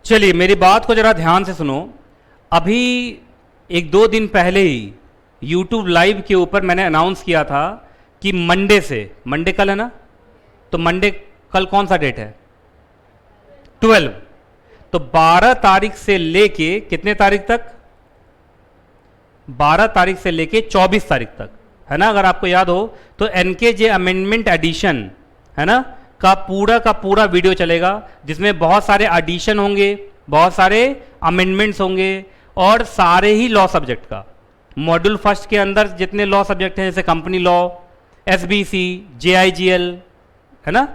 चलिए मेरी बात को जरा ध्यान से सुनो। अभी एक दो दिन पहले ही YouTube लाइव के ऊपर मैंने अनाउंस किया था कि मंडे से, मंडे कल है ना, तो मंडे कल कौन सा डेट है? 12। तो 12 तारीख से लेके कितने तारीख तक? 12 तारीख से लेके 24 तारीख तक, है ना। अगर आपको याद हो तो एनकेजे अमेंडमेंट एडिशन, है ना, का पूरा वीडियो चलेगा, जिसमें बहुत सारे एडिशन होंगे, बहुत सारे अमेंडमेंट्स होंगे और सारे ही लॉ सब्जेक्ट का। मॉड्यूल फर्स्ट के अंदर जितने लॉ सब्जेक्ट हैं जैसे कंपनी लॉ, एसबीसी, जेआईजीएल, है ना।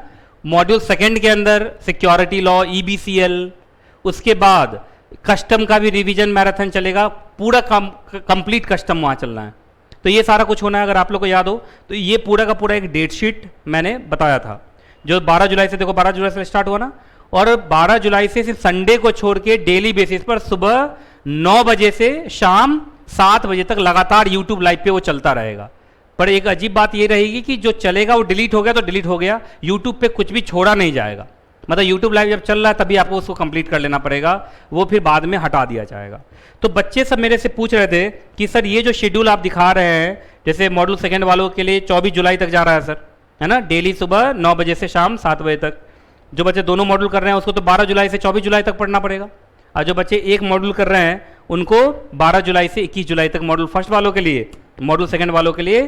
मॉड्यूल सेकंड के अंदर सिक्योरिटी लॉ, ईबीसीएल, उसके बाद कस्टम का भी रिवीजन मैराथन चलेगा, पूरा कंप्लीट कस्टम वहाँ चलना है। तो ये सारा कुछ होना है। अगर आप लोग को याद हो तो ये पूरा का पूरा एक डेट शीट मैंने बताया था, जो 12 जुलाई से, देखो 12 जुलाई से स्टार्ट हुआ ना, और 12 जुलाई से सिर्फ संडे को छोड़ के डेली बेसिस पर सुबह 9 बजे से शाम 7 बजे तक लगातार यूट्यूब लाइव पे वो चलता रहेगा। पर एक अजीब बात ये रहेगी कि जो चलेगा वो डिलीट हो गया तो डिलीट हो गया, यूट्यूब पे कुछ भी छोड़ा नहीं जाएगा। मतलब यूट्यूब लाइव जब चल रहा है तभी आपको उसको कंप्लीट कर लेना पड़ेगा, वो फिर बाद में हटा दिया जाएगा। तो बच्चे सब मेरे से पूछ रहे थे कि सर ये जो शेड्यूल आप दिखा रहे हैं, जैसे मॉड्यूल सेकेंड वालों के लिए 24 जुलाई तक जा रहा है सर, है ना, डेली सुबह 9 बजे से शाम 7 बजे तक। जो बच्चे दोनों मॉड्यूल कर रहे हैं उसको तो 12 जुलाई से 24 जुलाई तक पढ़ना पड़ेगा, और जो बच्चे एक मॉड्यूल कर रहे हैं उनको 12 जुलाई से 21 जुलाई तक मॉड्यूल फर्स्ट वालों के लिए, मॉड्यूल सेकेंड वालों के लिए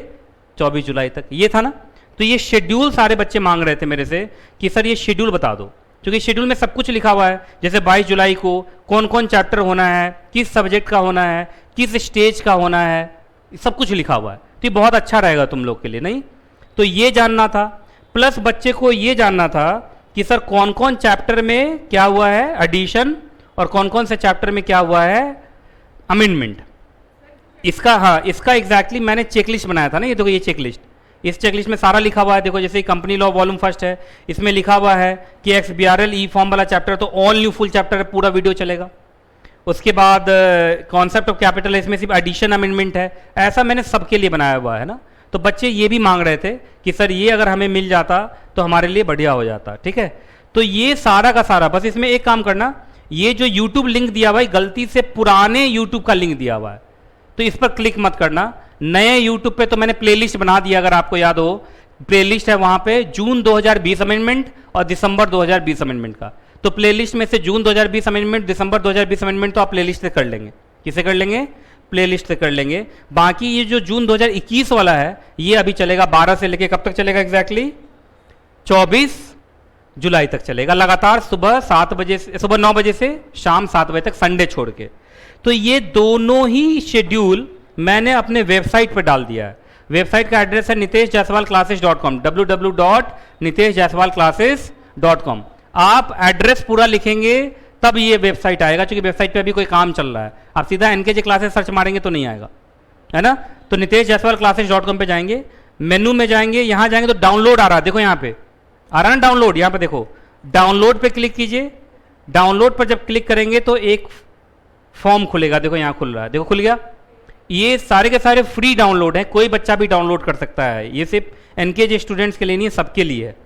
24 जुलाई तक। ये था ना। तो ये शेड्यूल सारे बच्चे मांग रहे थे मेरे से कि सर ये शेड्यूल बता दो, क्योंकि शेड्यूल में सब कुछ लिखा हुआ है। जैसे 22 जुलाई को कौन कौन चैप्टर होना है, किस सब्जेक्ट का होना है, किस स्टेज का होना है, सब कुछ लिखा हुआ है। तो ये बहुत अच्छा रहेगा तुम लोग के लिए, नहीं? तो ये जानना था, प्लस बच्चे को ये जानना था कि सर कौन कौन चैप्टर में क्या हुआ है एडिशन और कौन कौन से चैप्टर में क्या हुआ है अमेंडमेंट। इसका, हाँ, इसका एग्जैक्टली मैंने चेकलिस्ट बनाया था ना। ये देखो ये चेकलिस्ट, इस चेकलिस्ट में सारा लिखा हुआ है। देखो जैसे कंपनी लॉ वॉल्यूम फर्स्ट है, इसमें लिखा हुआ है कि XBRL ई फॉर्म वाला चैप्टर तो ऑल न्यू फुल चैप्टर है, पूरा वीडियो चलेगा। उसके बाद कॉन्सेप्ट ऑफ कैपिटल है, इसमें सिर्फ एडिशन अमेंडमेंट है। ऐसा मैंने सबके लिए बनाया हुआ है ना। तो बच्चे ये भी मांग रहे थे कि सर ये अगर हमें मिल जाता तो हमारे लिए बढ़िया हो जाता। ठीक है, तो ये सारा का सारा, बस इसमें एक काम करना, ये जो YouTube लिंक दिया हुआ है गलती से पुराने YouTube का लिंक दिया हुआ है, तो इस पर क्लिक मत करना। नए YouTube पे तो मैंने प्लेलिस्ट बना दिया, अगर आपको याद हो प्लेलिस्ट है वहां पे जून 2020 अमेंडमेंट और दिसंबर 2020 अमेंडमेंट का। तो प्लेलिस्ट में से जून 2020 अमेंडमेंट, दिसंबर 2020 अमेंडमेंट तो आप प्लेलिस्ट से कर लेंगे। किसे कर लेंगे? प्लेलिस्ट से कर लेंगे। बाकी ये जो जून 2021 वाला है ये अभी चलेगा 12 से लेके कब तक चलेगा एग्जैक्टली? 24 जुलाई तक चलेगा, लगातार सुबह 7 बजे से, सुबह 9 बजे से शाम 7 बजे तक, संडे छोड़ के। तो ये दोनों ही शेड्यूल मैंने अपने वेबसाइट पर डाल दिया है। वेबसाइट का एड्रेस है niteshjaiswalclasses.com, www.niteshjaiswalclasses.com। आप एड्रेस पूरा लिखेंगे तब ये वेबसाइट आएगा, क्योंकि वेबसाइट पे अभी कोई काम चल रहा है। आप सीधा एनकेजे क्लासेस सर्च मारेंगे तो नहीं आएगा, है ना। तो niteshjaiswalclasses.com पे जाएंगे, मेनू में जाएंगे, यहां जाएंगे तो डाउनलोड आ रहा है, देखो यहाँ पे आ रहा है ना डाउनलोड, यहाँ पे देखो डाउनलोड पे क्लिक कीजिए। डाउनलोड पर जब क्लिक करेंगे तो एक फॉर्म खुलेगा, देखो यहाँ खुल रहा है, देखो खुल गया। ये सारे के सारे फ्री डाउनलोड है, कोई बच्चा भी डाउनलोड कर सकता है, ये सिर्फ एनकेजे स्टूडेंट्स के लिए नहीं है, सबके लिए है।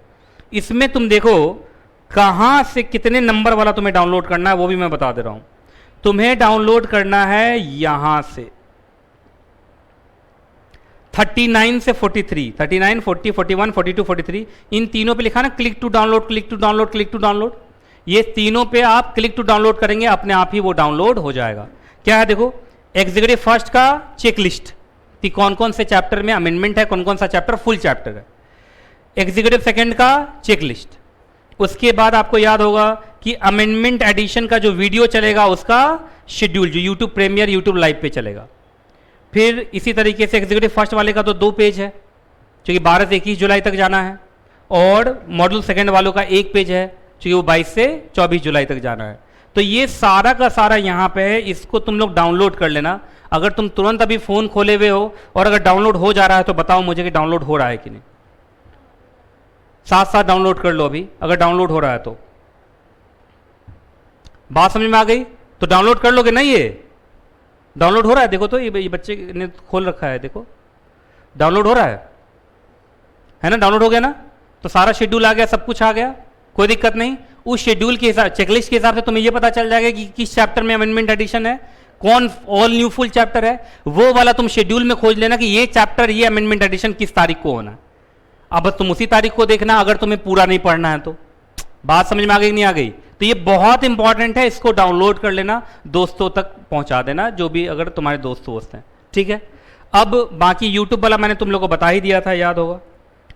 इसमें तुम देखो कहाँ से कितने नंबर वाला तुम्हें डाउनलोड करना है वो भी मैं बता दे रहा हूं। तुम्हें डाउनलोड करना है यहां से 39 से 43, 39, 40, 41, 42, 43, इन तीनों पे लिखा ना click to download, click to download, click to download. ये तीनों पे आप क्लिक टू डाउनलोड करेंगे, अपने आप ही वो डाउनलोड हो जाएगा। क्या है देखो, एग्जीक्यूटिव फर्स्ट का चेकलिस्ट कि कौन कौन से चैप्टर में अमेंडमेंट है, कौन कौन सा चैप्टर फुल चैप्टर है। एग्जीक्यूटिव सेकंड का चेकलिस्ट, उसके बाद आपको याद होगा कि अमेंडमेंट एडिशन का जो वीडियो चलेगा उसका शेड्यूल, जो यूट्यूब प्रीमियर, यूट्यूब लाइव पे चलेगा। फिर इसी तरीके से एग्जीक्यूटिव फर्स्ट वाले का तो 2 पेज है, क्योंकि 12 से 21 जुलाई तक जाना है, और मॉड्यूल सेकंड वालों का 1 पेज है, क्योंकि वो 22 से 24 जुलाई तक जाना है। तो ये सारा का सारा यहाँ पे है, इसको तुम लोग डाउनलोड कर लेना। अगर तुम तुरंत अभी फोन खोले हुए हो और अगर डाउनलोड हो जा रहा है तो बताओ मुझे कि डाउनलोड हो रहा है कि नहीं। साथ साथ डाउनलोड कर लो अभी, अगर डाउनलोड हो रहा है तो। बात समझ में आ गई? तो डाउनलोड कर लोगे ना, ये डाउनलोड हो रहा है, देखो तो ये बच्चे ने खोल रखा है, देखो डाउनलोड हो रहा है ना, डाउनलोड हो गया ना। तो सारा शेड्यूल आ गया, सब कुछ आ गया, कोई दिक्कत नहीं। उस शेड्यूल के हिसाब, चेकलिस्ट के हिसाब से तुम्हें ये पता चल जाएगा कि किस चैप्टर में अमेंडमेंट एडिशन है, कौन ऑल न्यू फुल चैप्टर है, वो वाला तुम शेड्यूल में खोज लेना कि ये चैप्टर, ये अमेंडमेंट एडिशन किस तारीख को होना है। अब बस तुम उसी तारीख को देखना, अगर तुम्हें पूरा नहीं पढ़ना है तो। बात समझ में आ गई कि नहीं आ गई? तो ये बहुत इंपॉर्टेंट है, इसको डाउनलोड कर लेना, दोस्तों तक पहुंचा देना, जो भी अगर तुम्हारे दोस्त हैं, ठीक है। अब बाकी यूट्यूब वाला मैंने तुम लोगों को बता ही दिया था, याद होगा।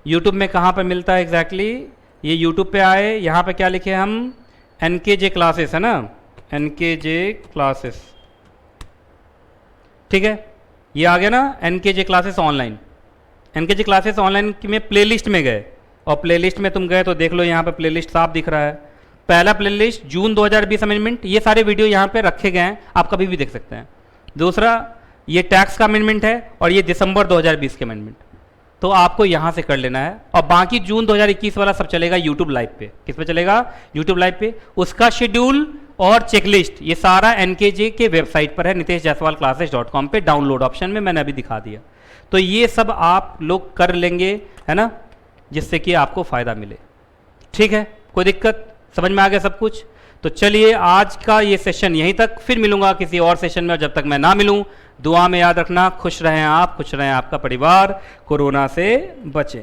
यूट्यूब में कहाँ पे मिलता है एग्जैक्टली, ये यूट्यूब पे आए, यहाँ पे क्या लिखे हम, NKJ क्लासेस है ना, NKJ क्लासेस, ठीक है, ये आ गया ना, NKJ classes online. NKJ classes online में प्लेलिस्ट में गए, और प्लेलिस्ट में तुम गए तो देख लो, यहाँ पे प्लेलिस्ट साफ दिख रहा है। पहला प्लेलिस्ट जून 2020 अमेंडमेंट, ये सारे वीडियो यहाँ पे रखे गए हैं, आप कभी भी देख सकते हैं। दूसरा ये टैक्स का अमेंडमेंट है, और ये दिसंबर 2020 के अमेंडमेंट, तो आपको यहाँ से कर लेना है। और बाकी जून 2021 वाला सब चलेगा यूट्यूब लाइव पे। किस पे चलेगा? यूट्यूब लाइव पे। उसका शेड्यूल और चेकलिस्ट ये सारा NKJ के वेबसाइट पर है, niteshjaiswalclasses.com पे डाउनलोड ऑप्शन में मैंने अभी दिखा दिया। तो ये सब आप लोग कर लेंगे, है ना, जिससे कि आपको फ़ायदा मिले, ठीक है। कोई दिक्कत? समझ में आ गया सब कुछ? तो चलिए आज का ये सेशन यहीं तक, फिर मिलूंगा किसी और सेशन में। जब तक मैं ना मिलूं, दुआ में याद रखना, खुश रहें आप, खुश रहें आपका परिवार, कोरोना से बचें।